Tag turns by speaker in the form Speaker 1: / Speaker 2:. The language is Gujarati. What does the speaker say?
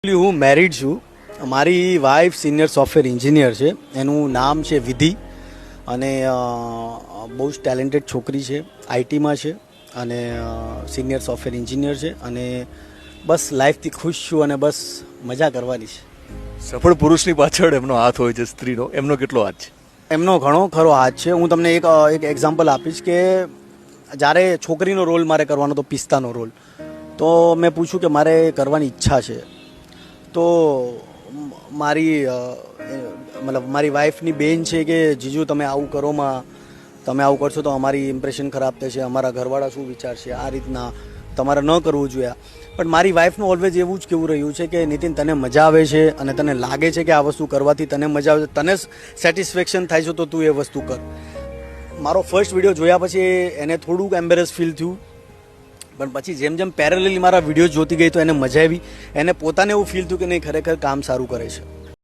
Speaker 1: હું મેરિડ છું. મારી વાઈફ સિનિયર સોફ્ટવેર એન્જિનિયર છે. એનું નામ છે વિધિ અને બહુ જ ટેલેન્ટેડ છોકરી છે. આઈટીમાં છે અને સિનિયર સોફ્ટવેર એન્જિનિયર છે અને બસ લાઈફથી ખુશ છું અને બસ મજા કરવાની છે.
Speaker 2: સફળ પુરુષની પાછળ એમનો હાથ હોય છે, સ્ત્રીનો એમનો કેટલો હાથ છે?
Speaker 1: એમનો ઘણો ખરો હાથ છે. હું તમને એક એક્ઝામ્પલ આપીશ કે જ્યારે છોકરીનો રોલ મારે કરવાનો હતો, પિસ્તાનો રોલ, તો મેં પૂછ્યું કે મારે કરવાની ઈચ્છા છે. તો મારી મારી વાઈફની બેન છે કે જીજુ તમે આવું કરોમાં, તમે આવું કરશો તો અમારી ઇમ્પ્રેશન ખરાબ થશે, અમારા ઘરવાળા શું વિચારશે, આ રીતના તમારે ન કરવું જોઈએ. પણ મારી વાઈફનું ઓલવેઝ એવું જ કેવું રહ્યું છે કે નીતિન, તને મજા આવે છે અને તને લાગે છે કે આ વસ્તુ કરવાથી તને મજા આવે છે, તને સેટિસ્ફેક્શન થાય છે, તો તું એ વસ્તુ કર. મારો ફર્સ્ટ વિડીયો જોયા પછી એને થોડુંક એમ્બેરેસ ફીલ થયું, પણ પછી જેમ જેમ પેરેલલી મારા વિડીયો જોતી ગઈ તો એને મજા આવી. એને પોતાને એવું ફીલ થયું કે નહીં, ખરેખર કામ સારું કરે છે.